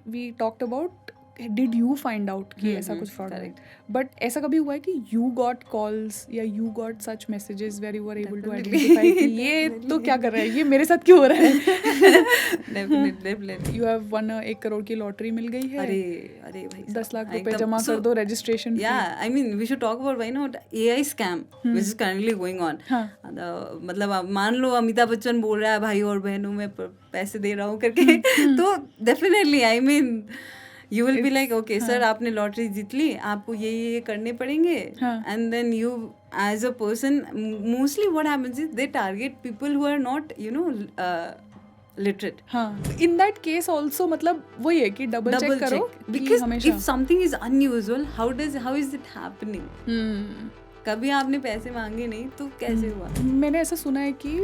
We talked about did you find out कि ऐसा कुछ फ्रॉड है, बट ऐसा कभी हुआ है कि यू गॉट कॉल्स या you got such messages where you are able to identify कि ये तो क्या कर रहा है, ये मेरे साथ क्यों हो रहा है? Definitely you have one 1 crore की लॉटरी मिल गई है, अरे भाई 10 लाख रुपए जमा कर दो registration fee. Yeah, I mean, we should talk about why not AI scam which is currently going on. मतलब अब मान लो अमिताभ बच्चन बोल रहा है भाई और बहनों में पैसे दे रहा हूँ करके, तो definitely I mean you will be like okay sir आपने लॉटरी जीत ली, आपको ये करने पड़ेंगे, and then you as a person mostly what happens is they target people who are not literate. In that case also मतलब वही है कि डबल चेक करो because if something is unusual how is it happening? कभी आपने पैसे मांगे नहीं तो कैसे हुआ? मैंने ऐसा सुना है कि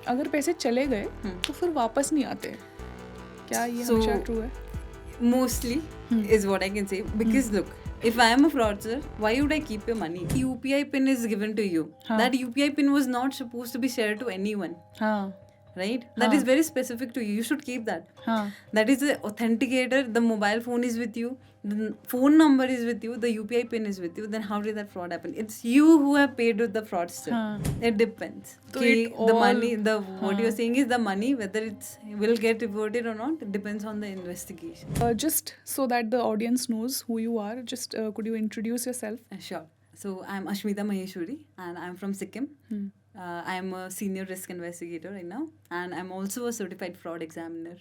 अगर पैसे चले गए तो फिर वापस नहीं आते, क्या ये हमेशा ट्रू है? Mostly is what I can say because look, if I am a fraudster, why would I keep your money? UPI pin is given to you. That UPI pin was not supposed to be shared to anyone. Right? That is very specific to you. You should keep that. That is the authenticator. The mobile phone is with you. The phone number is with you. The UPI pin is with you. Then how did that fraud happen? It's you who have paid with the fraudster. It depends. So the money, what you're saying is the money, whether it's will get reported or not, it depends on the investigation. Just so that the audience knows who you are, just could you introduce yourself? Sure. So I'm Ashmita Maheshwari and I'm from Sikkim. I'm a senior risk investigator right now, and I'm also a certified fraud examiner.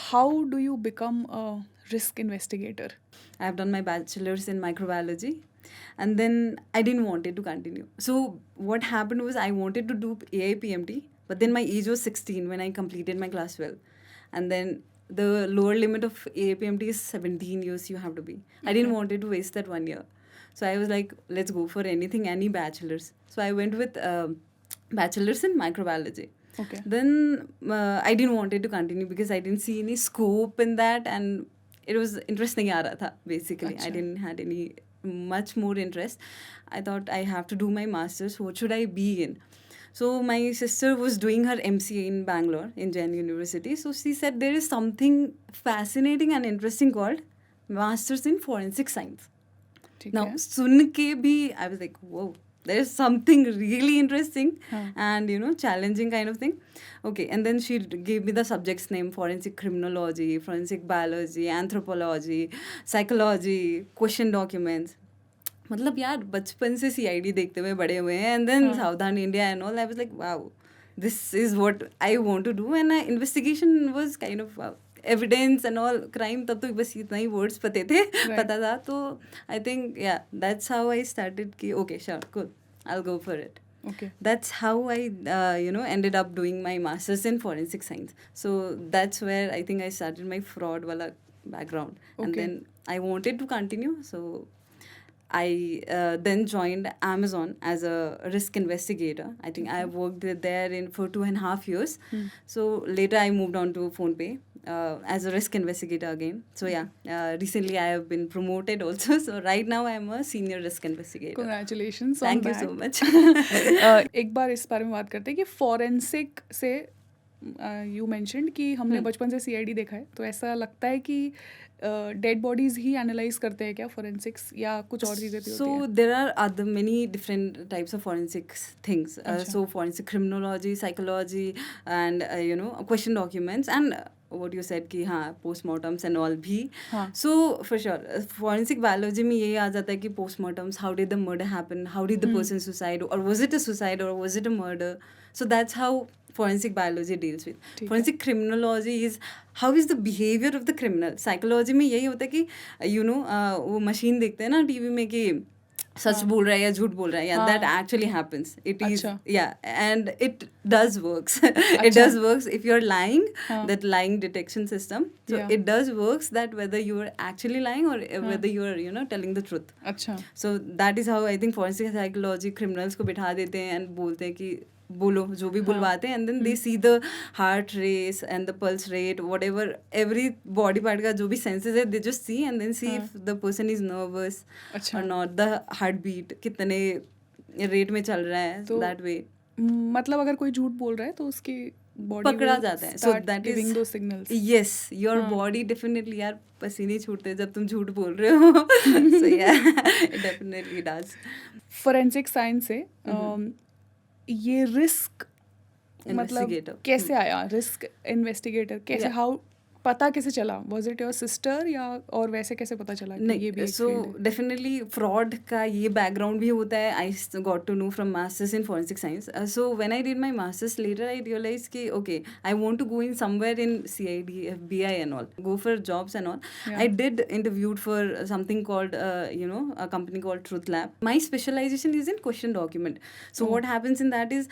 How do you become a risk investigator? I've done my bachelor's in microbiology, and then I didn't want it to continue. So what happened was I wanted to do AIPMT, but then my age was 16 when I completed my class 12. And then the lower limit of AIPMT is 17 years you have to be. I didn't want it to waste that 1 year. So I was like, let's go for anything, any bachelor's. So I went with bachelor's in microbiology. Okay. Then I didn't want it to continue because I didn't see any scope in that, and it was interesting aa raha tha, basically. I didn't had any much more interest. I thought I have to do my master's. What should I be in? So my sister was doing her MCA in Bangalore in Jain University. So she said there is something fascinating and interesting called Masters in Forensic Science. Now, sun ke bhi, I was like, whoa, there's something really interesting and, challenging kind of thing. Okay, and then she gave me the subject's name: forensic criminology, forensic biology, anthropology, psychology, question documents. मतलब यार बचपन से CID देखते हुए बड़े हुए हैं, and then सावधान India and all. I was like, wow, this is what I want to do. And investigation was kind of evidence and all, crime, तब तो बस इतना ही words पता था. तो I think that's how I started कि okay, sure, cool, I'll go for it. Okay. That's how I ended up doing my master's in forensic science. So that's where I think I started my fraud wala background. Okay. And then I wanted to continue, so I then joined Amazon as a risk investigator. I think I worked there for 2.5 years. So later I moved on to PhonePe as a risk investigator again. So recently I have been promoted also. So right now I am a senior risk investigator. Congratulations. Thank you so much. एक बार इस बारे में बात करते हैं कि forensic से you mentioned कि हमने बचपन से CID देखा है, तो ऐसा लगता है कि डेड बॉडीज ही एनालाइज करते हैं क्या फोरेंसिक्स, या कुछ और चीज़ें भी होती हैं? So there are other many different types of forensics things. So forensic criminology, psychology, and question documents, and what you said कि हाँ postmortems and all भी. So for sure forensic biology में ये आ जाता है कि postmortems, how did the murder happen, how did the person suicide, or was it a suicide or was it a murder? So that's how forensic biology deals with. Forensic criminology is how is the behavior of the criminal. Psychology में यही होता है कि वो machine देखते हैं ना TV में कि सच बोल रहा है या झूठ बोल रहा है, that actually happens. It is and it does works. It does works if you're lying, that lying detection system. So it does works that whether you are actually lying or whether you are telling the truth. So that is how I think forensic psychology criminals को बिठा देते हैं and बोलते हैं कि बोलो जो भी बुलवाते हैं, and then they see the heart rate and the pulse rate, whatever, every body part का जो भी senses है, they just see and then see if the person is nervous or not, the heartbeat कितने rate में चल रहा है, that way. मतलब अगर कोई झूठ बोल रहा है तो उसकी body पकड़ा will जाता है. So start that giving is those signals. yes, your हाँ. body definitely यार पसीने छूटते हैं जब तुम झूठ बोल रहे हो. So yeah, it definitely does. Forensic science से ये रिस्क मतलब Investigator. कैसे आया, रिस्क इन्वेस्टिगेटर कैसे, Yeah. हाउ, पता कैसे चला, वाज इट योर सिस्टर या और वैसे कैसे पता चला कि ये भी नहीं, एक सो फील्ड है? डेफिनेटली फ्रॉड का ये बैकग्राउंड भी होता है. I got to know from masters in forensic science. So when I did my masters later I realise कि okay I want to go in somewhere in CID, FBI and all, go for jobs and all. I did interviewed for something called a company called Truth Lab. My specialization is in question document. So what happens in that is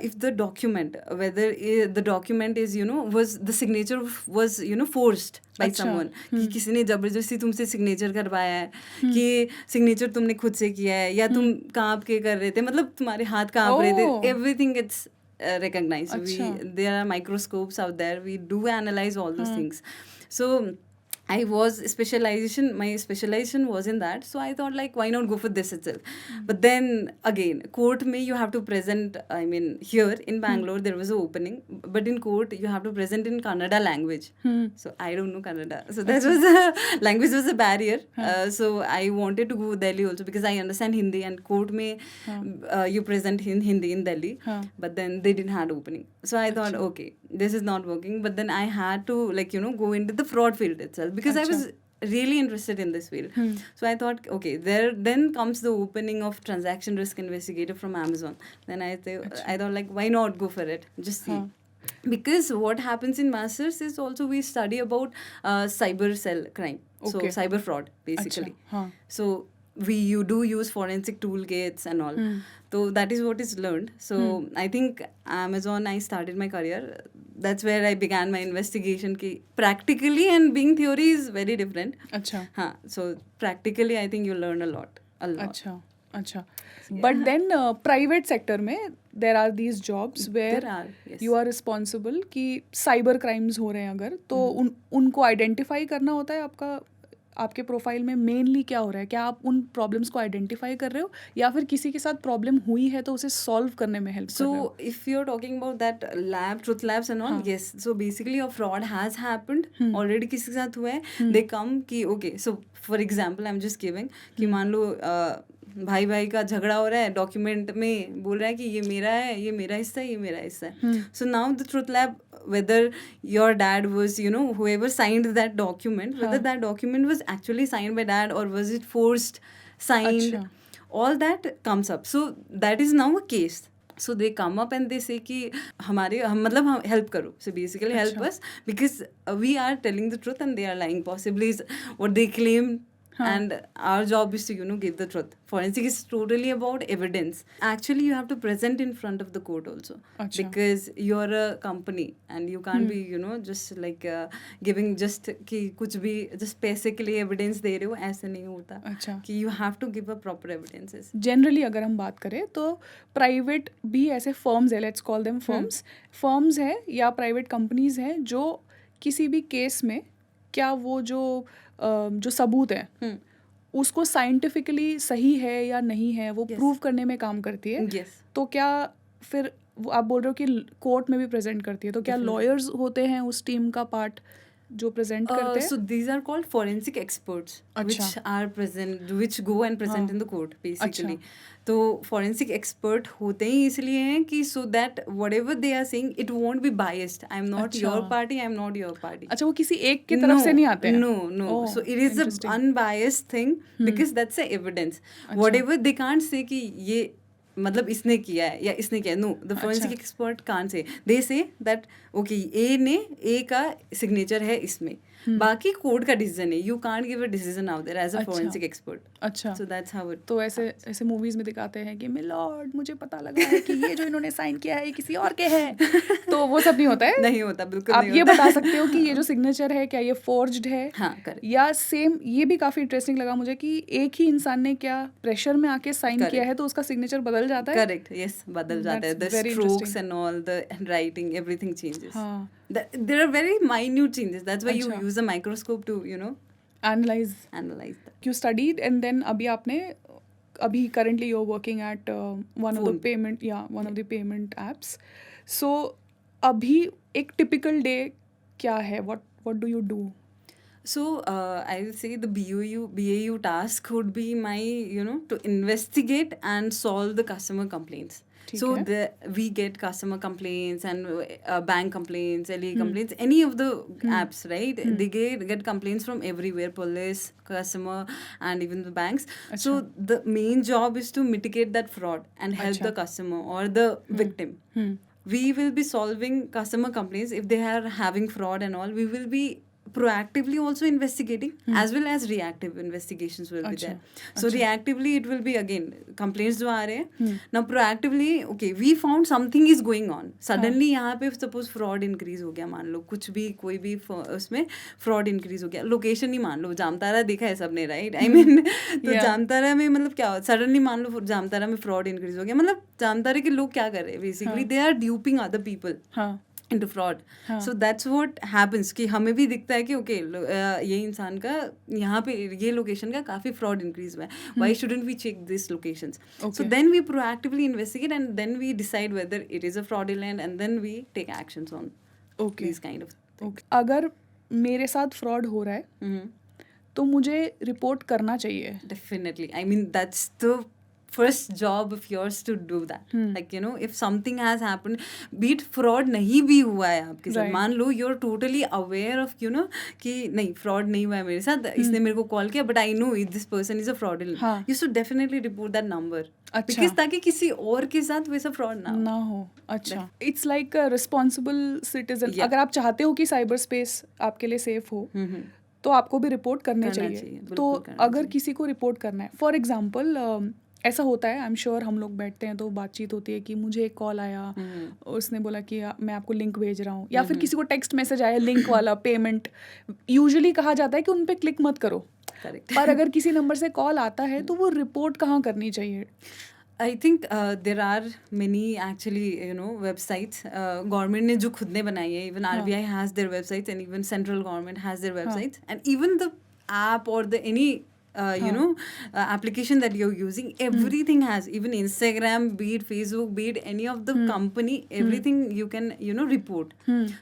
if the document, whether the document is was the signature was forced by someone, कि किसी ने जबरदस्ती तुमसे signature करवाया है, कि signature तुमने खुद से किया है, या तुम कांप के कर रहे थे, मतलब तुम्हारे हाथ कांप रहे थे, everything it's recognized. There are microscopes out there, we do analyze all those things. So my specialization was in that, so I thought like why not go for this itself. But then again, court mein you have to present, I mean here in Bangalore there was an opening, but in court you have to present in Kannada language. So I don't know Kannada, so that was language was a barrier. So I wanted to go Delhi also because I understand Hindi, and court mein you present in Hindi in Delhi. But then they didn't have opening, so I thought okay, this is not working. But then I had to go into the fraud field itself because I was really interested in this field. So I thought okay, there then comes the opening of transaction risk investigator from Amazon. Then I thought like why not go for it, just see. Because what happens in masters is also we study about cyber cell crime, so cyber fraud basically. So you do use forensic toolkits and all. So that is what is learned. So I think Amazon, I started my career. That's where I began my investigation. Ki practically and being theory is very different. अच्छा. हाँ, so practically I think you learn a lot. अच्छा. But then private sector में there are these jobs where yes. you are responsible कि cyber crimes हो रहे हैं अगर, तो उनको identify करना होता है. आपके प्रोफाइल में मेनली क्या हो रहा है, क्या आप उन प्रॉब्लम्स को आइडेंटिफाई कर रहे हो या फिर किसी के साथ प्रॉब्लम हुई है तो उसे सॉल्व करने में हेल्प कर रहे हो? So if you are talking about that lab, truth labs and all, yes, so basically a fraud has happened already, किसी के साथ हुआ है, दे कम कि okay, so for example I am just giving कि मान लो भाई का झगड़ा हो रहा है, डॉक्यूमेंट में बोल रहा है कि ये मेरा है, ये मेरा हिस्सा है, ये मेरा हिस्सा है. So now the truth lab, whether your dad was, whoever signed that document, whether that document was actually signed by dad or was it forced signed, all that comes up. So that is now a case. So they come up and they say कि हम help करो. So basically help us because we are telling the truth and they are lying, possibly is what they claim. And our job is to give the truth. Forensic is totally about evidence. Actually you have to present in front of the court also. Because you're a company and you can't be just like giving just कि कुछ भी just पैसे के लिए evidence दे रहे हो, ऐसे नहीं होता. कि you have to give a proper evidences. Generally अगर हम बात करें तो private भी ऐसे firms है, let's call them firms है या private companies हैं जो किसी भी केस में क्या वो जो सबूत है उसको साइंटिफिकली सही है या नहीं है वो प्रूव करने में काम करती है. तो क्या फिर आप बोल रहे हो कि कोर्ट में भी प्रेजेंट करती है, तो क्या लॉयर्स होते हैं उस टीम का पार्ट जो प्रेजेंट करते हैं? So these are called forensic experts, which are present, which go and present in the court basically. तो forensic expert होते ही इसलिए हैं कि so that whatever they are saying it won't be biased. I am not your party, I am not your party. अच्छा, वो किसी एक की तरफ से नहीं आते हैं? No. So it is an unbiased thing because that's the evidence. Whatever they can't say कि ये मतलब इसने किया है या इसने किया है, no, the forensic expert can't say, they say that okay ए का सिग्नेचर है इसमें, बाकी कोर्ट का डिसीजन है, you can't give a decision out there as a forensic expert. अच्छा, सो दैट्स हाउ इट. तो ऐसे मूवीज में दिखाते हैं कि मिलॉर्ड मुझे पता लगा है कि ये जो इन्होंने साइन किया है किसी और के है, तो वो सब नहीं होता है? नहीं होता, बिल्कुल आप ये बता सकते हो कि ये जो सिग्नेचर है क्या ये फोर्ज्ड है? हाँ, करेक्ट. या सेम, ये भी काफी इंटरेस्टिंग लगा मुझे कि एक ही इंसान ने क्या प्रेशर में आके साइन किया है तो उसका सिग्नेचर बदल जाता है? करेक्ट, यस, बदल जाता है. The strokes and all, the writing, everything changes. There are very minute changes. That's why you use a microscope to, analyze that. You studied and then अभी currently you're working at one of the payment apps. So अभी एक typical day क्या है? What do you do? So I will say the BAU task would be my, to investigate and solve the customer complaints. ठीक So है. we get customer complaints and bank complaints, LA Hmm. complaints, any of the apps, right? Hmm. They get complaints from everywhere, police, customer, and even the banks. अच्छा. So the main job is to mitigate that fraud and help अच्छा. the customer or the victim. Hmm. We will be solving customer complaints if they are having fraud and all. We will be proactively also investigating as well as reactive investigations will be अच्छा. there. So अच्छा. reactively it will be again complaints जो आ रहे हैं. Now proactively okay we found something is going on. Suddenly यहाँ पे suppose fraud increase हो गया, मान लो कुछ भी कोई भी उसमें fraud increase हो गया. Location ही मान लो जामतारा देखा है सबने, right? I mean तो Yeah. जामतारा में मतलब क्या suddenly मान लो जामतारा में fraud increase हो गया, मतलब जामतारा के लोग क्या कर रहे हैं basically they are duping other people हाँ. into fraud. हाँ. So that's what happens कि हमें भी दिखता है कि okay ये इंसान का यहाँ पे ये लोकेशन का काफ़ी fraud increase हुआ है. Why shouldn't we check these locations? So Okay. then we proactively investigate and then we decide whether it is a fraudulent and then we take actions on Okay. these kind of things. Okay. अगर मेरे साथ fraud हो रहा है Mm-hmm. तो मुझे report करना चाहिए. Definitely. I mean, that's the first job of yours to do that. Like, if something has happened, be it fraud नहीं भी हुआ है आपके साथ, Right. मान लो you're totally aware of, कि नहीं fraud नहीं हुआ है मेरे साथ, इसने मेरे को कॉल किया, but I know this person is a fraudulent. हाँ. You should definitely report that number. अच्छा. Because ताकि किसी और के साथ वैसा fraud ना हो. ना हो. अच्छा. It's like a responsible citizen. Yeah. अगर आप चाहते हो कि साइबर स्पेस आपके लिए सेफ हो हम्म. तो आपको भी रिपोर्ट करने करना चाहिए. चाहिए, तो बिल्कुल करना अगर चाहिए. किसी को रिपोर्ट करना है, फॉर एग्जांपल ऐसा होता है, आई एम श्योर हम लोग बैठते हैं तो बातचीत होती है कि मुझे एक कॉल आया, उसने बोला कि मैं आपको लिंक भेज रहा हूँ, या फिर किसी को टेक्स्ट मैसेज आया लिंक वाला पेमेंट. यूजुअली कहा जाता है कि उन पे क्लिक मत करो. Correct. पर अगर किसी नंबर से कॉल आता है तो वो रिपोर्ट कहाँ करनी चाहिए? I think there are many actually websites government ने जो खुद ने बनाई है, even RBI has their websites and even central government has their websites and even the app or the any application that you're using, everything has, even Instagram, be it Facebook, be it any of the company, everything you can report.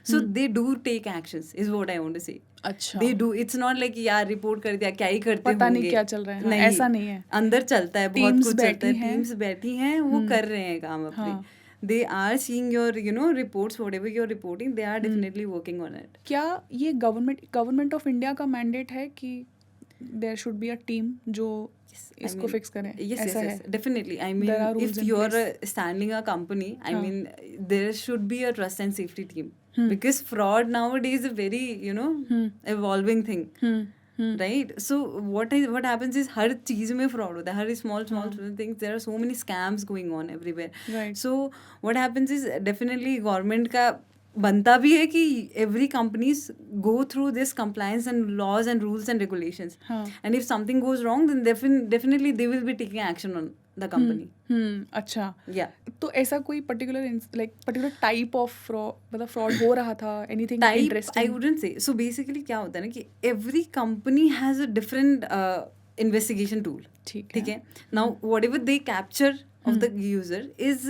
So they do take actions is what I want to say. अच्छा. They do. It's not like यार report कर दिया, क्या ही करते होंगे, पता नहीं क्या चल रहा है. हाँ, ऐसा नहीं है. अंदर चलता है, बहुत Teams कुछ चलता है. बैठी हैं. टीम्स बैठी हैं, वो कर रहे हैं काम अपने. They are seeing your reports, whatever you're reporting, they are definitely working on it. क्या ये गवर्नमेंट ऑफ इंडिया का मैंडेट है कि there should be a team जो इसको फिक्स करें? Yes, ऐसा yes, है? yes, definitely. I mean, There are rules if in you're place. standing a company, I mean, there should be a trust and safety team. Because fraud nowadays is a very, evolving thing. Right? So what happens is हर चीज में fraud होता है, हर small things, there are so many scams going on everywhere. Right. So what happens is definitely government का बनता भी है कि every companies go through this compliance and laws and rules and regulations. हाँ. And if something goes wrong, then definitely they will be taking action on the company. अच्छा. Yeah. तो ऐसा कोई पर्टिकुलर टाइप ऑफ मतलब fraud हो रहा था? Anything Type, I interesting? wouldn't say. So basically क्या होता है ना कि every company has a different investigation tool. ठीक है. Now whatever they capture of the user is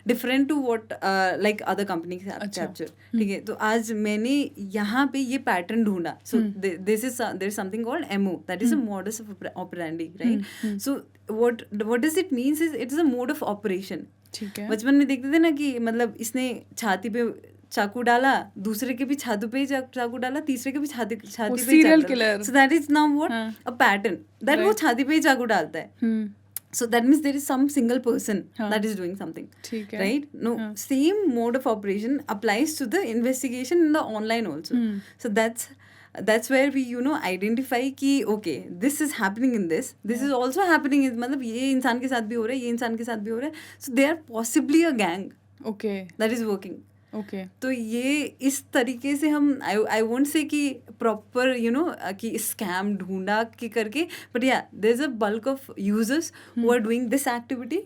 different to what like other companies capture. ठीक है. तो आज मैंने यहाँ पे ये पैटर्न ढूंढा. So there is something called MO, that is a modus of operandi, right? So what does it means is it is a mode of operation. ठीक है. बचपन में देखते थे ना कि मतलब इसने छाती पे चाकू डाला, दूसरे के भी छाती पे चाकू डाला, तीसरे के भी छाती पे serial killer. So that is now what a pattern that वो छाती पे ही चाकू डालता है. So that means there is some single person that is doing something. ठीक है. Right? No, same mode of operation applies to the investigation in the online also. So that's where we identify कि okay, this is happening in this is also happening in, मतलब ये इंसान के साथ भी हो रहा है, ये इंसान के साथ भी हो रहा है. So they are possibly a gang okay. that is working. Okay. तो ये इस तरीके से हम आई वोंट से कि प्रॉपर कि स्कैम ढूंढा कि करके, but yeah there is a bulk of users who are doing this activity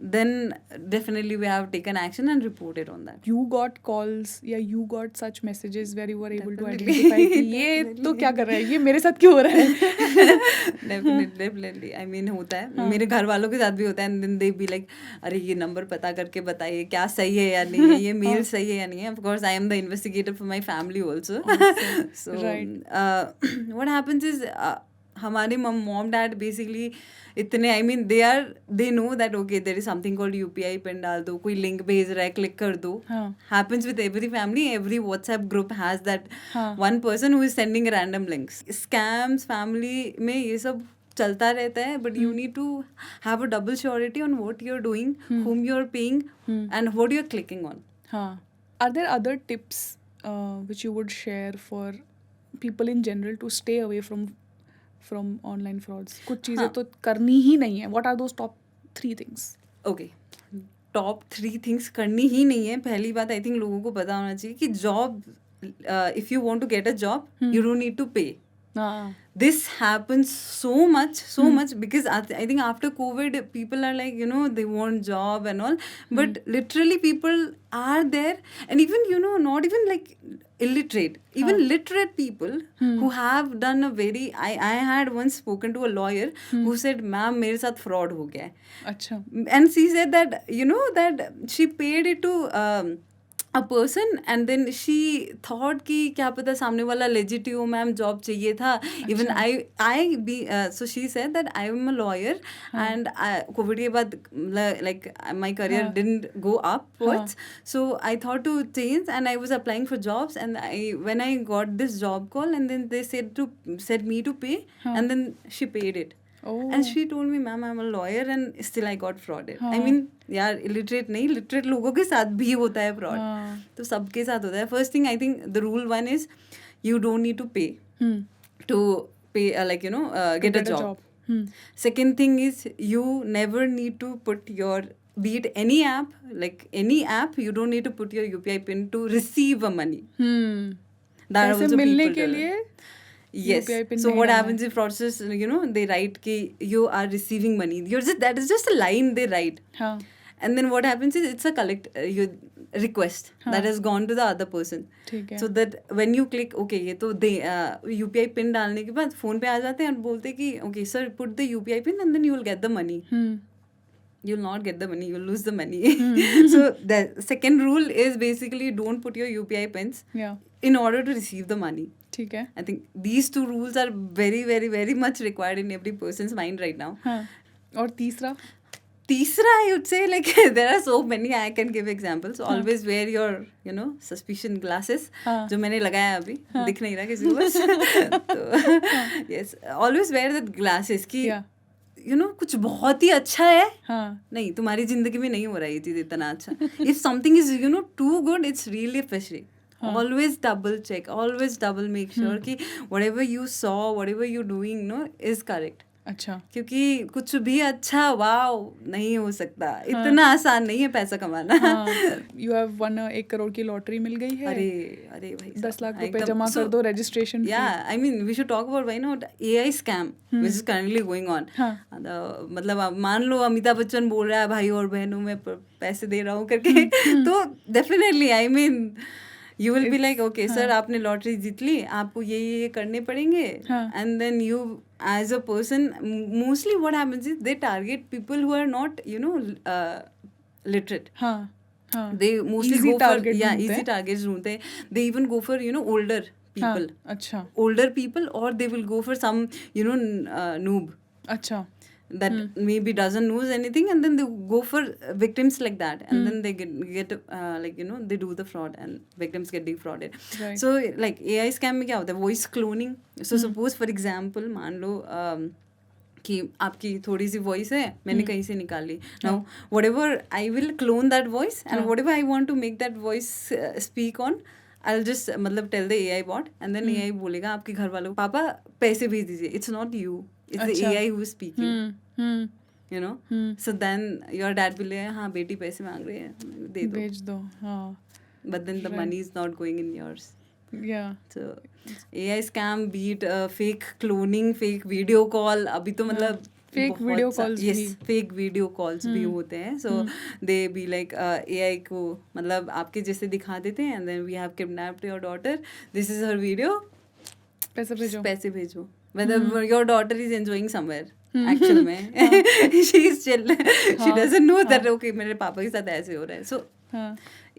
then definitely we have taken action and reported on that. You got calls या you got such messages where you were able to Definitely. identify कि ये तो क्या कर रहा है, ये मेरे साथ क्यों हो रहा है? डेफिनेटली आई मीन होता है, हाँ. मेरे घर वालों के साथ भी होता है, and then they be like अरे ये नंबर पता करके बताइए क्या सही है या नहीं है, ये मेल सही है या नहीं है. Of course I am the investigator for my family also. So what happens is हमारे मॉम डैड बेसिकली इतने I mean they know that okay there is something called UPI pin, डाल दो, कोई लिंक भेज रहा है क्लिक कर दो. Happens with every family, every WhatsApp group has that one person who is sending random links. Scams family में ये सब चलता रहता है, but you need to have a double surety on what you are doing, whom you are paying, and what you are clicking on. Are there other tips which you would share for people in general to stay away from online frauds? कुछ चीज़ें तो करनी ही नहीं है. What are those top 3 things? Okay, top 3 things करनी ही नहीं है. पहली बात आई थिंक लोगों को पता होना चाहिए कि job, if you want to get a job you don't need to pay. This happens so much because I think after COVID people are like, you know, they want job and all, but literally people are there, and even, you know, not even like illiterate, even literate people who have done a very, I had once spoken to a lawyer who said ma'am मेरे साथ fraud हो गया है. अच्छा. And she said that, you know, that she paid it to a person, and then she thought कि क्या पता सामने वाला legit हो, मैम जॉब चाहिए था. Even I be so she said that I am a lawyer, and COVID के बाद like my career didn't go upwards, so I thought to change, and I was applying for jobs, and when I got this job call, and then they said me to pay, and then she paid it. And she told me ma'am I'm a lawyer, and still I got frauded. I mean यार illiterate नहीं, literate लोगों के साथ भी होता है fraud. तो सबके साथ होता है. First thing I think the rule 1 is you don't need to pay to pay like, you know, get a job. Second thing is you never need to put your, be it any app, like any app, you don't need to put your UPI pin to receive a money. That पैसे also मिलने people के do. लिए Yes. UPI pin So नहीं what डालना happens if fraudsters, you know, they write कि you are receiving money. That is just a line they write. हाँ. And then what happens is it's a request that has gone to the other person. ठीक है. So that when you click okay ये तो दे UPI pin डालने के बाद phone पे आ जाते हैं और बोलते हैं कि okay sir put the UPI pin and then you will get the money. You'll not get the money, you'll lose the money. So the second rule is basically don't put your UPI pins in order to receive the money. ठीक है. I think these 2 rules are very, very, very much required in every person's mind right now. हाँ. और तीसरा I would say like there are so many, I can give examples. Always wear your, you know, suspicion glasses. जो मैंने लगाया अभी, दिख नहीं रहा किसी को बस. तो yes, always wear that glasses कि you know कुछ बहुत ही अच्छा है. नहीं, तुम्हारी जिंदगी में नहीं हो रहा है ये चीज इतना अच्छा. If something is, you know, too good, it's really fishy. Always double check, always double make sure कि whatever you saw, whatever you doing, no, is correct. अच्छा. क्योंकि कुछ भी अच्छा वाव नहीं हो सकता. इतना आसान नहीं है पैसा कमाना. You have won 1 करोड़ की लॉटरी मिल गई है. अरे भाई 10 लाख रुपए जमा कर दो registration fee. Yeah, I mean we should talk about why not AI scam which is currently going on. मतलब मान लो अमिताभ बच्चन बोल रहा है भाई और बहनों में पैसे दे रहा हूँ करके, तो definitely I mean you will be like okay sir आपने लॉटरी जीत ली, आपको ये करने पड़ेंगे. And then you as a person, mostly what happens is they target people who are not, you know, literate. They mostly easy go target for easy targets ढूंढते हैं. They even go for, you know, older people. अच्छा. Older people, or they will go for some, you know, noob. अच्छा. That maybe doesn't knows anything, and then they go for victims like that, and then they get like, you know, they do the fraud and victims get defrauded. Right. So like AI scam में क्या होता है, voice cloning. So suppose for example मान लो कि आपकी थोड़ी सी voice है, मैंने कहीं से निकाल ली. Now whatever I will clone that voice, and whatever I want to make that voice speak on, I'll just मतलब tell the AI bot, and then AI बोलेगा आपके घर वालों को पापा पैसे भेज दीजिए. It's not you, it's the AI who is speaking. You know, so then your dad will say हाँ बेटी पैसे मांग रही है, दे दो, भेज दो. हाँ. But then the money is not going in yours. Yeah. So AI scam, be it fake cloning, fake video call, अभी तो मतलब फेक वीडियो कॉल्स भी। यस, फेक वीडियो कॉल्स भी होते हैं. So they be like AI को मतलब आपके जैसे दिखा देते हैं, and then we have kidnapped your daughter, this is her video, पैसे भेजो। पैसे भेजो. whether your daughter is enjoying somewhere actual में she is chill, she doesn't know that okay मेरे पापा के साथ ऐसे हो रहा है. So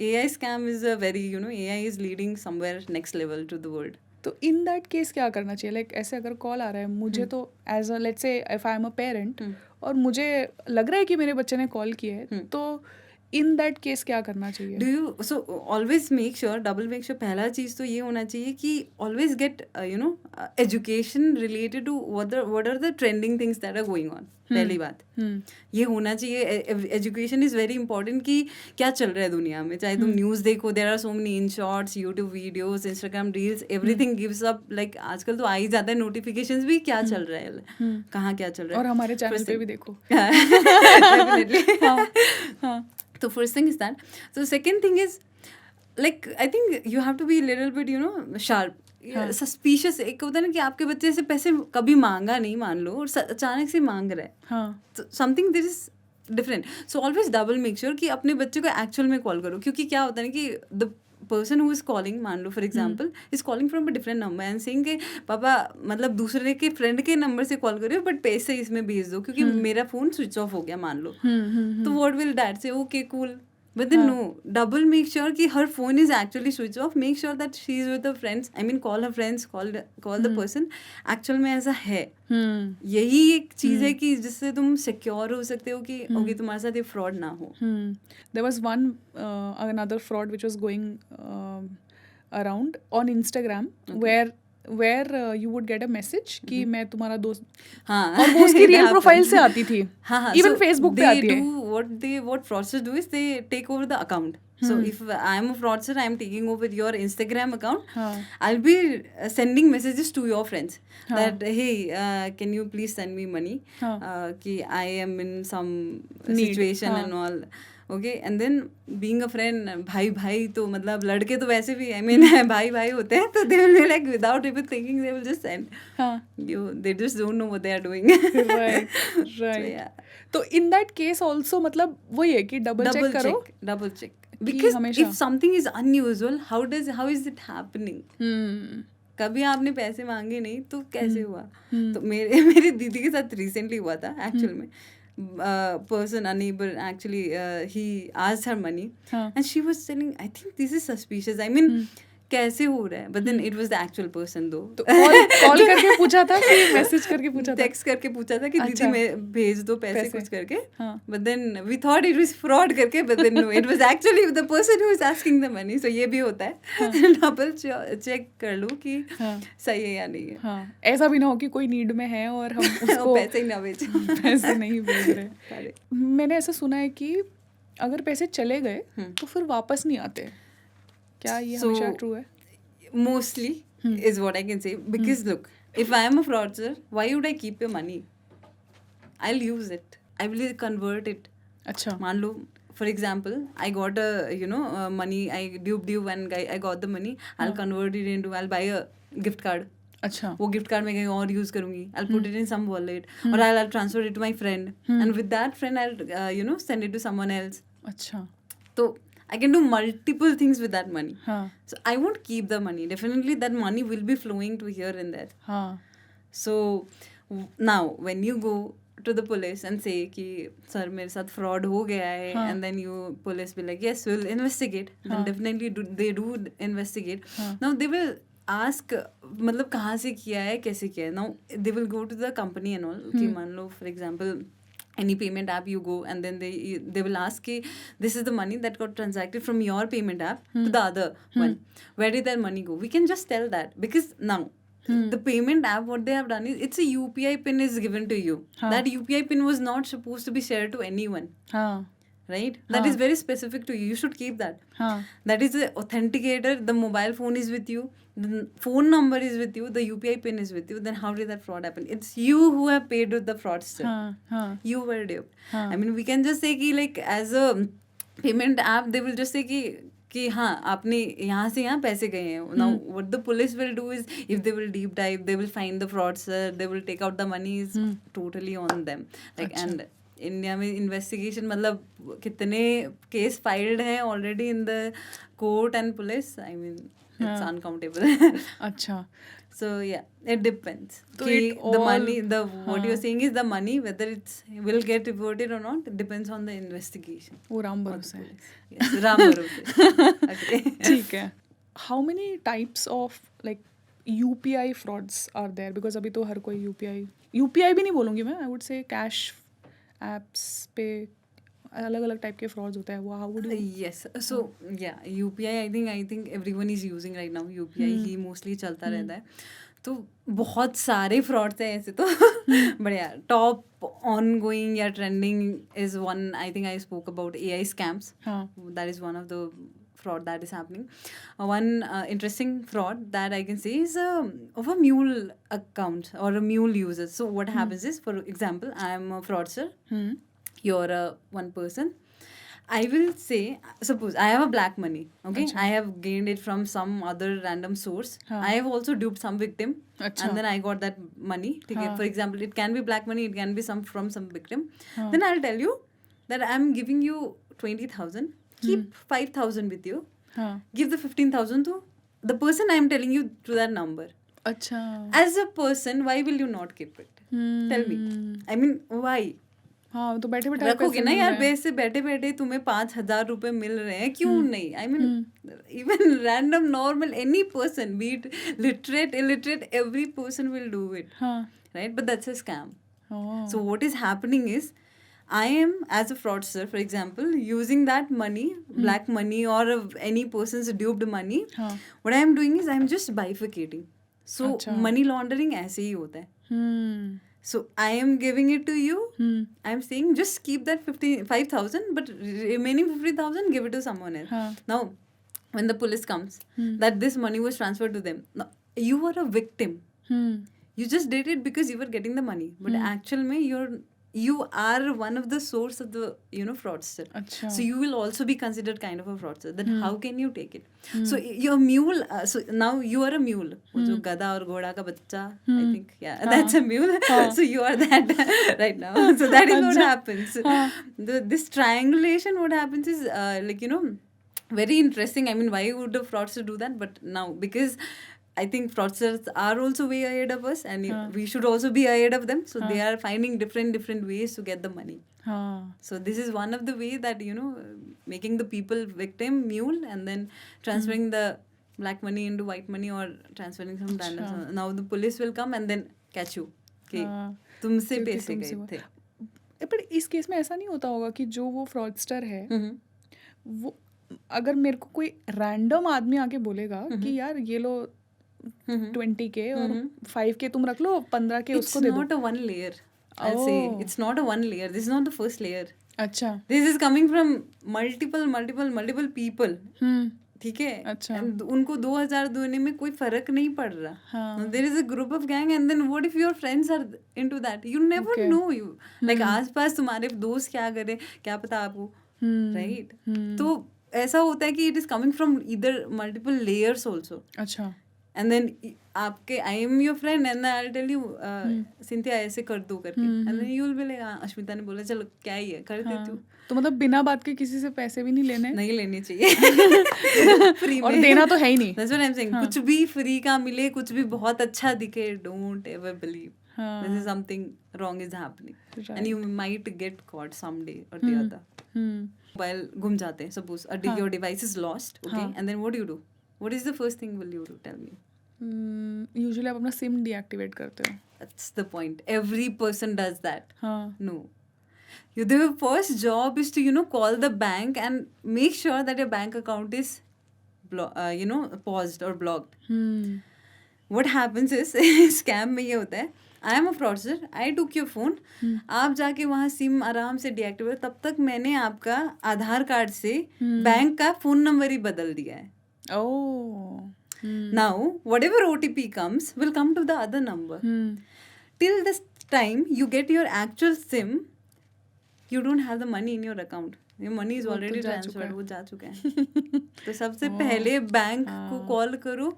AI scam is a very, you know, AI is leading somewhere next level to the world. तो इन दैट केस क्या करना चाहिए? लाइक ऐसे अगर कॉल आ रहा है मुझे, तो as a let's say if I am a parent और मुझे लग रहा है कि मेरे बच्चे ने कॉल किया है, तो इन दैट केस क्या करना चाहिए? Do you so always make sure, double make sure, पहला चीज़ तो ये होना चाहिए कि always get you know education related to what are the trending things that are going on. पहली बात ये होना चाहिए. एजुकेशन इज़ वेरी इंपॉर्टेंट कि क्या चल रहा है दुनिया में. चाहे तुम न्यूज़ देखो, there are so many in shorts, YouTube videos, Instagram reels, everything gives up. Like आजकल तो आ ही जाता है नोटिफिकेशंस भी, क्या चल रहा है, कहाँ क्या चल रहा है. और हमारे चैनल पे भी देखो. So first thing is that. So second thing is, like, I think you have to be a little bit, you know, sharp. Suspicious. एक होता है ना कि आपके बच्चे से पैसे कभी मांगा नहीं, मान लो, और अचानक से मांग रहा है, तो something this is different. So always double make sure कि अपने बच्चे को एक्चुअल में कॉल करो. क्योंकि क्या होता है ना कि the person who is calling, मान लो for example, is calling from a different number and saying कि पापा मतलब दूसरे के फ्रेंड के नंबर से कॉल करियो बट पैसे इसमें भेज दो क्योंकि मेरा फोन स्विच ऑफ हो गया, मान लो. तो व्हाट विल डैड से? Okay cool. But then no, double make sure कि her phone is actually switch off. Make sure that she is with her friends. I mean, call her friends, call the person. Actual में ऐसा है. यही एक चीज़ है कि जिससे तुम सिक्योर हो सकते हो कि ओके तुम्हारे साथ ये फ्रॉड ना हो. There was one another fraud which was going around on Instagram, where you would get a message कि मैं तुम्हारा दोस्त. हाँ. और वो उसकी रियल प्रोफाइल से आती थी. हाँ. Even Facebook पे आती है. What fraudsters do is they take over the account. So if I am a fraudster, I am taking over your Instagram account. I'll be sending messages to your friends that hey, can you please send me money? कि I am in some situation and all. Okay. And then being a friend, भाई तो मतलब लड़के तो वैसे भी, I mean भाई होते हैं, तो they will be like without even thinking they will just send you. They just don't know what they are doing. Right. तो इन दैट केस आल्सो मतलब वही है कि double check because if something is unusual, how is it happening. कभी आपने पैसे मांगे नहीं तो कैसे हुआ? तो मेरी दीदी के साथ रिसेंटली हुआ था एक्चुअल में. Person, a neighbor, actually he asked her money and she was telling, I think this is suspicious. I mean, कैसे हो रहा है? But then it was the actual person though. तो कॉल करके पूछा था कि मैसेज करके पूछा था? टेक्स्ट करके पूछा था कि दीदी मैं भेज दो पैसे कुछ करके. But then we thought it was fraud करके, but then no, it was actually the person who is asking the money. So ये भी होता है. डबल चेक कर लो कि सही है या नहीं है. हाँ. ऐसा भी ना हो कि कोई नीड में है और हम उसको पैसे ही ना भेजें. पैसे नहीं भेज रहे. मैंने ऐसा सुना है कि अगर पैसे चले गए तो फिर वापस नहीं आते. क्या ये हमेशा ट्रू है? Mostly is what I can say. Because look, if I am a fraudster, why would I keep your money? I'll use it. I will convert it. अच्छा. मान लो for example, I got a money. I duped you and I got the money. I'll convert it into. I'll buy a gift card. अच्छा. वो gift card मैं कहीं और use करूँगी. I'll put it in some wallet or I'll transfer it to my friend. And with that friend, I'll send it to someone else. अच्छा. तो I can do multiple things with that money. हाँ. So I won't keep the money. Definitely that money will be flowing to here and there. हाँ. So now when you go to the police and say कि sir मेरे साथ fraud हो गया है, and then police be like yes we'll investigate. Then definitely they do investigate. Now they will ask मतलब कहाँ से किया है, कैसे किया है. Now they will go to the company and all. कि मान लो for example any payment app you go and then they will ask कि this is the money that got transacted from your payment app to the other one. Where did that money go? We can just tell that because now the payment app, what they have done is it's a UPI pin is given to you. That UPI pin was not supposed to be shared to anyone. Right? That is very specific to you. You should keep that. That is the authenticator. The mobile phone is with you. The phone number is with you. The UPI pin is with you. Then how did that fraud happen? It's you who have paid with the fraudster. You were duped. I mean, we can just say कि like as a payment app, they will just say कि कि हाँ आपने यहाँ से यहाँ पैसे गए हैं. Now what the police will do is, if they will deep dive, they will find the fraudster, they will take out the money, is totally on them. Like and India में इन्वेस्टिगेशन मतलब कितने case filed हैं already in the court and police. I mean it's uncountable. अच्छा. So yeah, it depends. So कि it the all- money, what you're saying is the money, whether it's will get reported or not, it depends on the investigation. वो Ram of the भरोसे है. police. Yes, Ram भरोसे. Okay. ठीक है. How many types of like UPI frauds are there? Because अभी तो हर कोई UPI भी नहीं बोलूँगी मैं. I would say cash apps पे अलग अलग टाइप के फ्रॉड्स होता है. वो how would you? Yes. So yeah, UPI I think everyone is using right now. UPI he mostly चलता रहता है. तो बहुत सारे फ्रॉड्स हैं ऐसे तो. बट यार टॉप ऑनगोइंग या trending is one. I think I spoke about AI scams. हाँ. That is one of the fraud that is happening. One interesting fraud that I can say is of a mule account or a mule user. So what happens is, for example, I am a fraudster. You're one person. I will say, suppose I have a black money, okay? I have gained it from some other random source. I have also duped some victim, and then I got that money. Okay? For example, it can be black money, it can be from some victim. Then I'll tell you that I'm giving you 20,000. Keep 5,000 with you. Give the 15,000 to the person I'm telling you to that number. अच्छा. As a person, why will you not keep it? Tell me. I mean, why? हाँ तो बैठे बैठे रखोगे ना यार. वैसे बैठे बैठे तुम्हें 5,000 रुपए मिल रहे हैं, क्यों नहीं? I mean even random normal any person, B it literate illiterate, every person will do it, right? But that's a scam. So what is happening is, I am, as a fraudster, for example, using that money, black money or any person's duped money. What I am doing is I am just bifurcating. So money laundering ऐसे ही होता है. So I am giving it to you. I am saying just keep that 5,000, but remaining 50,000 give it to someone else. Now, when the police comes, that this money was transferred to them. Now, you were a victim. You just did it because you were getting the money, but actual mein you are one of the source of the fraudster. अच्छा. So you will also be considered kind of a fraudster. Then how can you take it? So your mule. So now you are a mule. वो जो गधा और घोड़ा का बच्चा. I think that's a mule. So you are that right now. So that is what happens. This triangulation. What happens is very interesting. I mean, why would a fraudster do that? But now because I think fraudsters are also way ahead of us, and we should also be ahead of them. So they are finding different ways to get the money. So this is one of the way that making the people victim, mule, and then transferring the black money into white money or transferring some random. Now the police will come and then catch you. Okay, तुमसे पैसे गए थे. पर इस case में ऐसा नहीं होता होगा कि जो वो फ्रॉडस्टर है, वो अगर मेरे को कोई रैंडम आदमी आके बोलेगा कि यार ये लो 20K और 5K तुम रख लो, 15K उसको दे दो. It's not a one layer. I'll say it's not a one layer. This is not the first layer. अच्छा. This is coming from multiple people. ठीक है. अच्छा. And उनको 2,000 देने में कोई फर्क नहीं पड़ रहा. There is a group of gang, and then what if your friends are into that? You never know. You like आसपास तुम्हारे दोस्त क्या करे, क्या पता आपको, right? तो ऐसा होता है कि it is coming from either multiple layers also. अच्छा. And then आपके I am your friend and then I'll tell you Cynthia ऐसे कर दो करके, and then you will be like Ashmita ने बोला चलो क्या ही है कर देती हूँ. तो मतलब बिना बात के किसी से पैसे भी नहीं लेने चाहिए. फ्री और देना तो है ही नहीं. That's what I'm saying. कुछ भी फ्री का मिले, कुछ भी बहुत अच्छा दिखे, don't ever believe. This is something wrong is happening. And you might get caught someday or the other. While गुम जाते हैं, suppose your device is lost, okay, and then what do you do? What is the first thing will you do? Tell me. Usually आप अपना SIM deactivate करते हो. That's the point. Every person does that. हाँ. No. Your first job is to call the bank and make sure that your bank account is paused or blocked. What happens is scam में ये होता है. I am a fraudster. I took your phone. आप जाके वहाँ SIM आराम से deactivate. तब तक मैंने आपका आधार कार्ड से बैंक का फोन नंबर ही बदल दिया है. Oh. Now, whatever OTP comes will come to the other number. Till this time you get your actual SIM, you don't have the money in your account. ये money is वो तो already जा चुका transferred, है। वो जा चुका है। तो सबसे ओह, पहले बैंक को हाँ, कॉल करो,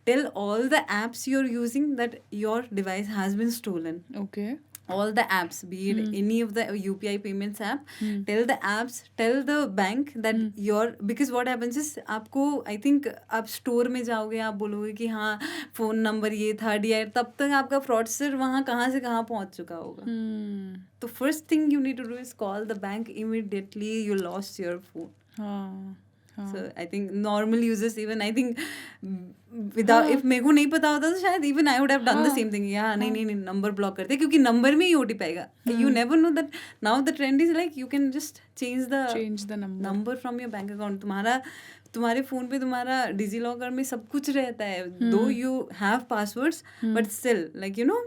tell all the apps you are using that your device has been stolen. Okay, All the apps, be it any of the UPI payments app, tell the apps, tell the bank that your, because what happens is आपको I think आप store में जाओगे, आप बोलोगे कि हाँ phone number ये था DI, तब तक आपका फ्रॉडस्टर वहाँ कहाँ से कहाँ पहुँच चुका होगा. तो first thing you need to do is call the bank immediately you lost your phone. हाँ, So हाँ, I think normal users, even I think without, if मेरे को नहीं पता होता तो शायद even I would have done the हाँ, same thing. Yeah, नहीं हाँ, नहीं नहीं, नंबर ब्लॉक करते, क्योंकि नंबर में ही OTP आएगा. You never know that now the trend is like you can just change the change the number, number from your bank account. तुम्हारे फोन पे तुम्हारा डिजी लॉकर में सब कुछ रहता है. Though you have passwords, but still, like you know,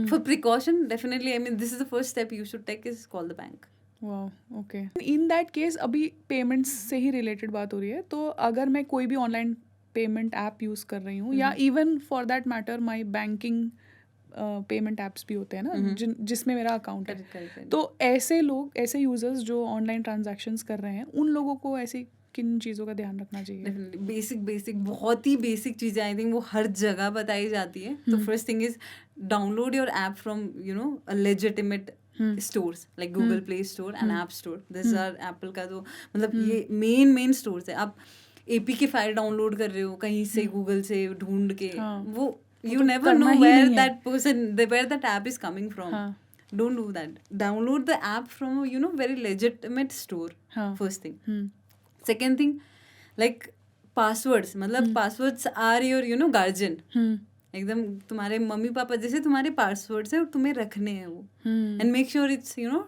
for precaution, definitely, I mean, this is the first step you should take is call the bank. वाह, okay. In that case अभी payments से ही related बात हो रही है, तो अगर मैं कोई भी ऑनलाइन पेमेंट ऐप यूज़ कर रही हूँ, या even for that matter my banking payment apps भी होते हैं ना, जिसमें मेरा अकाउंट है, Correct. तो ऐसे लोग, ऐसे यूजर्स जो ऑनलाइन ट्रांजैक्शंस कर रहे हैं, उन लोगों को ऐसी किन चीज़ों का ध्यान रखना चाहिए? डेफिनेटली बेसिक बहुत ही बेसिक चीज़ें आई थिंक वो हर जगह बताई जाती है. तो first thing is download your app from you know a legitimate stores like Google Play Store and App Store. This are Apple का जो मतलब ये मेन स्टोर्स है. आप APK फाइल डाउनलोड कर रहे हो कहीं से गूगल से ढूंढ के, वो you तो never करना know ही where नहीं है. that person, where that app is coming from. हाँ, Don't do that. Download the app from a, you know, very legitimate store. हाँ, First thing. Second thing, like passwords. मतलब passwords are your, you know, guardian. एकदम तुम्हारे mummy papa जैसे तुम्हारे passwords है और तुम्हें रखने हैं वो. And make sure it's you know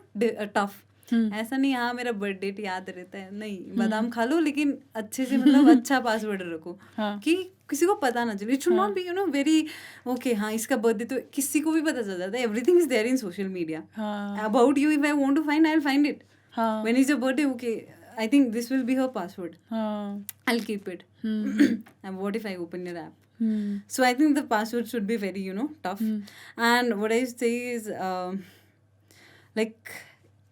tough. ऐसा नहीं हाँ मेरा बर्थ डेट याद रहता है, नहीं, बादाम खा लो लेकिन अच्छे से मतलब अच्छा पासवर्ड रखो कि किसी को पता ना चले. It should not be you know very okay हाँ इसका बर्थडे तो किसी को भी पता चल जाता है. Everything is there in social media about you. If I want to find I will find it. When is your birthday, okay I think this will be her password. I'll keep it. And what if I open your app? So I think the password should be very, you know, tough. And what I say is, like,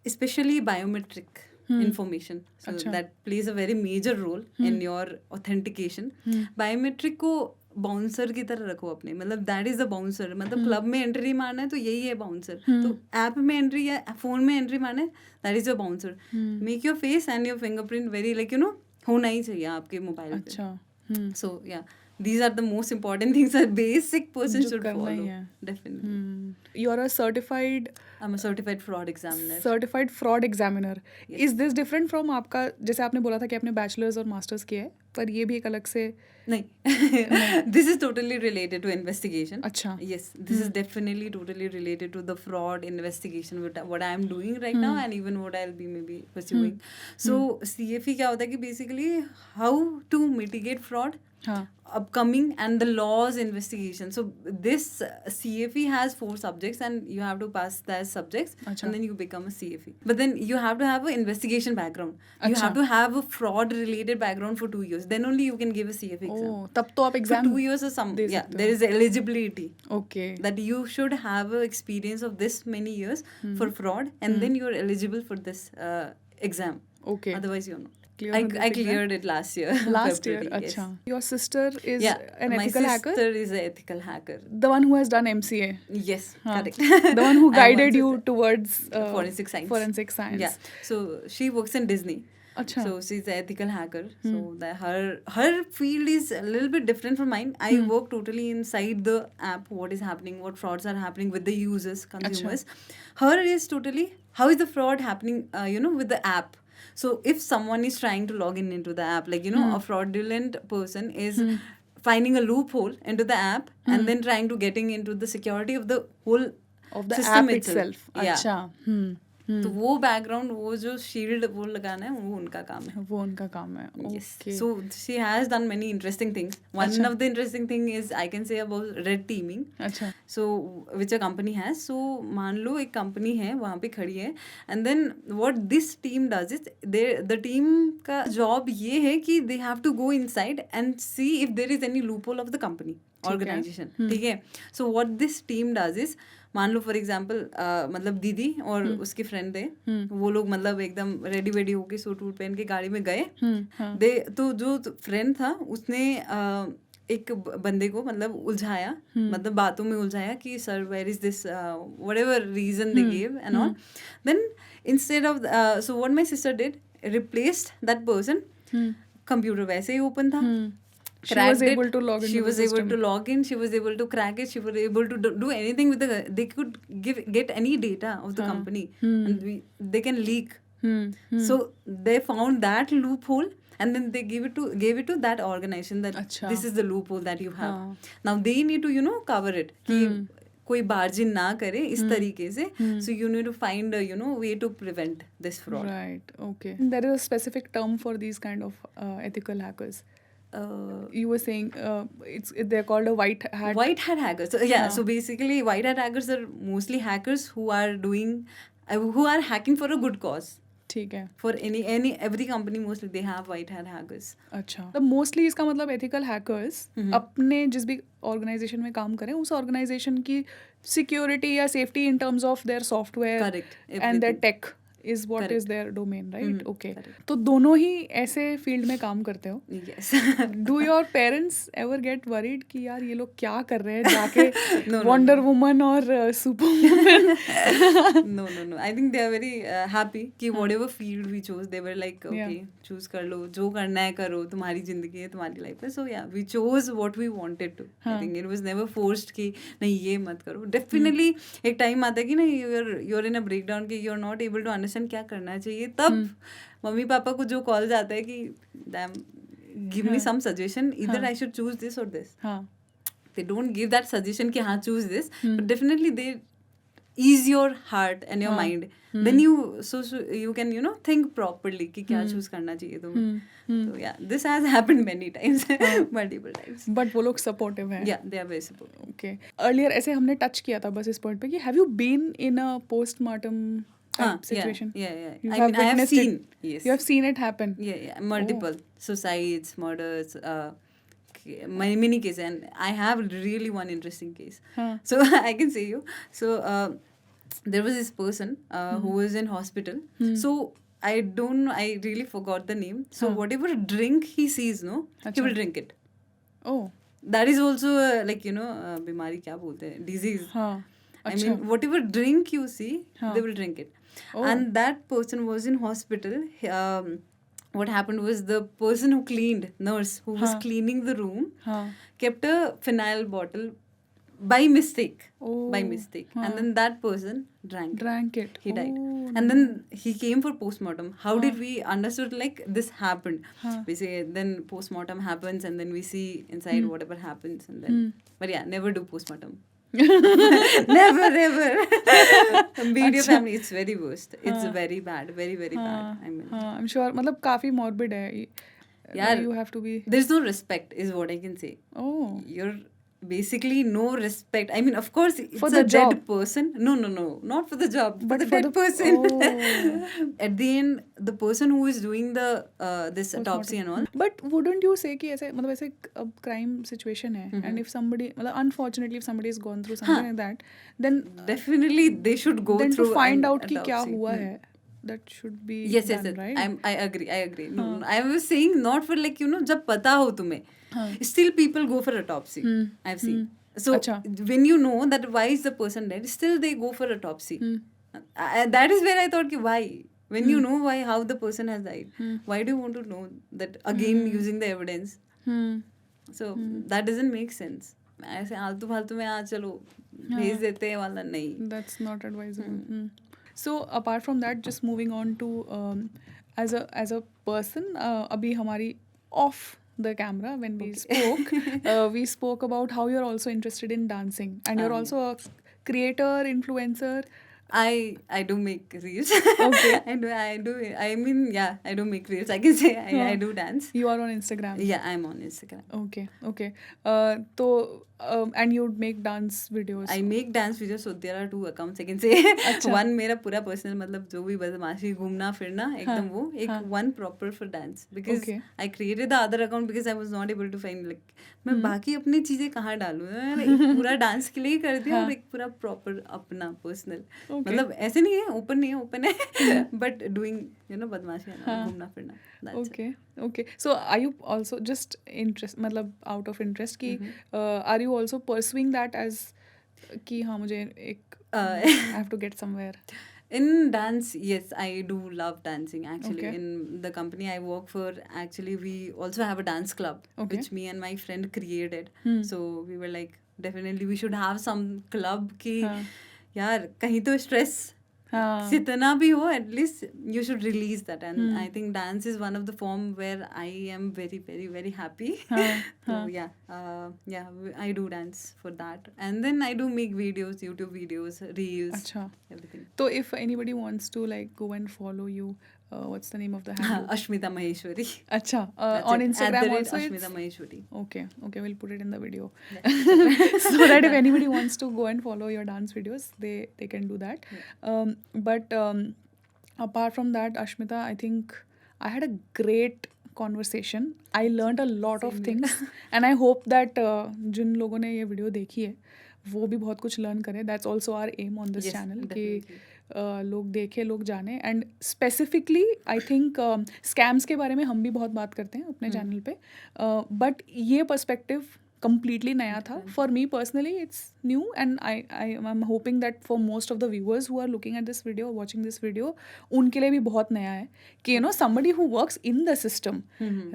especially biometric information. So that plays a very major role in your authentication. Biometric को bouncer की तरह रखो अपने, मतलब that is the bouncer. मतलब club में entry मारना है तो यही है बाउंसर. तो ऐप में एंट्री या फोन में एंट्री मारना है, that is the bouncer. Make your face and your fingerprint very like you know होना ही चाहिए आपके मोबाइल पे. सो या these are the most important things a basic person should follow. Definitely. You are a certified I'm a certified fraud examiner. Certified fraud examiner. Yes. Is this different from आपका, जैसे आपने बोला था कि आपने बैचलर्स और मास्टर्स किया है, पर ये भी एक अलग से नहीं. This is totally related to investigation. अच्छा. Yes, this is definitely totally related to the fraud investigation what I am doing right now and even what I'll be maybe pursuing. So CFE क्या होता है कि basically how to mitigate fraud. Upcoming and the laws investigation. So this CFE has 4 subjects and you have to pass that subjects. Achha. And then you become a CFE. But then you have to have an investigation background. Achha. You have to have a fraud related background for 2 years. Then only you can give a CFE exam. Oh, तब तो आप exam for 2 years or some. Yeah, there is eligibility. Okay. That you should have a experience of this many years for fraud and then you are eligible for this exam. Okay. Otherwise you're not. I cleared it last year. Last year, yes. Acha. Your sister is an ethical hacker? My sister is an ethical hacker. The one who has done MCA? Yes, correct. The one who guided you towards forensic science. Forensic science. Yeah. So she works in Disney. Acha. So she's an ethical hacker. So her field is a little bit different from mine. I work totally inside the app, what is happening, what frauds are happening with the users, consumers. Achha. Her is totally how is the fraud happening, you know, with the app. So if someone is trying to log in into the app, like, you know, a fraudulent person is finding a loophole into the app and then trying to getting into the security of the whole of the system app itself. Yeah. Acha. तो वो background वो जो shield वो लगाना है वो उनका काम है. वो उनका काम है. Okay. So she has done many interesting things. One of the interesting thing is I can say about red teaming. अच्छा. So which a company has. So मान लो एक कंपनी है वहाँ पे खड़ी है and then what this team does is the team का job ये है कि they have to go inside and see if there is any loophole of the company. Organisation, ठीक है. So what this team does is, मान लो for example मतलब दीदी और उसके फ्रेंड थे, वो लोग मतलब एकदम रेडी वेडी होके सूट वूट पहन के गाड़ी में गए. दे तो जो फ्रेंड था उसने एक बंदे को मतलब उलझाया, मतलब बातों में उलझाया कि sir where is this, whatever reason they give and all. Then instead of so what my sister did, replaced that person. Computer वैसे ही ओपन था. She was able to log into She the was able system. to log in. She was able to crack it. She was able to do anything with the. They could get any data of the company, and they can leak. So they found that loophole, and then they gave it to that organization that अच्छा. this is the loophole that you have. Now they need to cover it. कि कोई बार्जिन ना करे इस तरीके से. So you need to find way to prevent this fraud. Right. Okay. There is a specific term for these kind of ethical hackers. You were saying they're called a white hat hackers. So, yeah. So basically, white hat hackers are mostly hackers who are hacking for a good cause. ठीक है. For every company mostly they have white hat hackers. अच्छा. तो mostly इसका मतलब ethical hackers अपने जिस भी organisation में काम करें उस ऑर्गेनाइजेशन की सिक्योरिटी या safety in terms of their software and their tech is what is their domain, right? Okay. तो दोनों ही ऐसे फील्ड में काम करते हो. Yes. Do your parents ever get worried कि यार ये लोग क्या कर रहे हैं जाके वंडर वुमन और super woman? No. I think they are very happy कि whatever field we chose, they were like, okay, choose कर लो, जो करना है करो, तुम्हारी जिंदगी है, तुम्हारी लाइफ है. So yeah, we chose what we wanted to. I think it was never forced कि नहीं ये मत करो. Definitely एक टाइम आता है कि ना you're in a breakdown कि you're not able to understand क्या करना चाहिए. तब मम्मी पापा को जो कॉल जाता है कि give me some suggestion, either I should choose this or this. They don't give that suggestion कि हाँ choose this, but definitely they ease your heart and your mind. Then you can think properly कि क्या choose करना चाहिए तुम्हें. So yeah, this has happened many times, multiple times. But वो लोग supportive हैं. Yeah, they are very supportive. Okay. Earlier ऐसे हमने touch किया था बस इस point पे कि have you been in a postmortem situation? Yeah. I have seen. Yes. You have seen it happen. Yeah. Multiple suicides, murders, many cases, and I have really one interesting case. So I can say you. So there was this person who was in hospital. So I really forgot the name. So whatever drink he sees, he will drink it. Oh. That is also बीमारी क्या बोलते हैं, disease. I mean, whatever drink you see, they will drink it. And that person was in hospital. What happened was the person who cleaned, nurse who was cleaning the room, kept a phenyl bottle by mistake. And then that person drank it. He died. And then he came for postmortem. How did we understood like this happened? We say then postmortem happens and then we see inside whatever happens and then. But yeah, never do postmortem. never Beat your family, it's very worst. It's very bad, very very bad. I mean, I'm sure मतलब काफी morbid है. Yeah, you have to be. There's no respect, is what I can say. Oh, you're basically no respect. I mean, of course, it's for the a job. dead person. No, not for the job, but for the dead person. At the end, the person who is doing the this autopsy and all. But wouldn't you say कि ऐसे मतलब ऐसे crime situation है, and if somebody मतलब unfortunately if somebody has gone through something like that, then definitely they should go then through to find out autopsy. कि क्या हुआ है. That should be yes, done, right? I agree. No, I was saying not for like जब पता हो तुम्हें, still people go for autopsy. I've seen. So when you know that why is the person dead, still they go for autopsy. That is where I thought कि why, when you know why how the person has died, why do you want to know that again using the evidence? So that doesn't make sense. ऐसे आलतू फालतू में चलो भेज देते हैं वाला नहीं. That's not advisable. So apart from that, just moving on to as a person, अभी हमारी off the camera when we spoke about how you're also interested in dancing and you're also a creator, influencer, I do make reels. Okay. I mean, yeah, I do make reels. I can say I हाँ, do dance. you are on Instagram. Yeah, I'm on Instagram. Okay, okay. तो and you'd make dance videos. I make dance videos, so there are 2 accounts I can say. अच्छा. One मेरा पूरा personal, मतलब जो भी बदमाशी घूमना फिरना एकदम वो, एक हाँ. one proper for dance, because Okay. I created the other account because I was not able to find, like मैं हम्म. बाकी अपनी चीजें कहाँ डालूँ, मैंने एक पूरा डांस के लिए ही कर दिया हाँ. और एक पूरा proper अपना personal, Okay. मतलब ऐसे नहीं है ओपन नहीं है, ओपन है but doing बदमाशी हाँ. घूमना फिरना, that's it. Okay, okay. So are you also just interest, मतलब out of interest कि are you also pursuing that as कि हाँ मुझे एक I have to get somewhere. In dance, yes, I do love dancing actually. Okay. In the company I work for, actually, we also have a dance club, Okay. which me and my friend created. Hmm. So we were like, definitely we should have some club कि हाँ. यार कहीं तो stress हाँ. जितना भी हो, at least you should release that. And Hmm. I think dance is one of the form where I am very, very, very happy. हाँ. So हाँ. yeah, I do dance for that. And then I do make videos, YouTube videos, reels, अच्छा. everything. So if anybody wants to like go and follow you, what's the name of the handle? Ashmita Maheshwari. अच्छा. That's On it. Instagram At the rate also Ashmita it's Maheshwari. okay. Okay, we'll put it in the video. Yeah. So that if anybody wants to go and follow your dance videos, they can do that. But apart from that, Ashmita, I think I had a great conversation. I learned a lot of Same things and I hope that जिन लोगों ने ये video देखी है वो भी बहुत कुछ learn करें. That's also our aim on this Yes, channel कि definitely. लोग देखें, लोग जाने. And specifically I think scams के बारे में हम भी बहुत बात करते हैं अपने चैनल पे, बट ये पर्सपेक्टिव completely नया था. For me personally it's new and I'm hoping that for most of the viewers who are looking at this video or watching this video, उनके लिए भी बहुत नया है कि somebody who works in the system,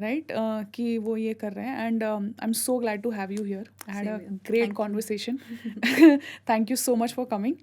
right, कि वो ये कर रहे हैं. And I'm so glad to have you here. I had Same a here. great Thank you. conversation. Thank you so much for coming.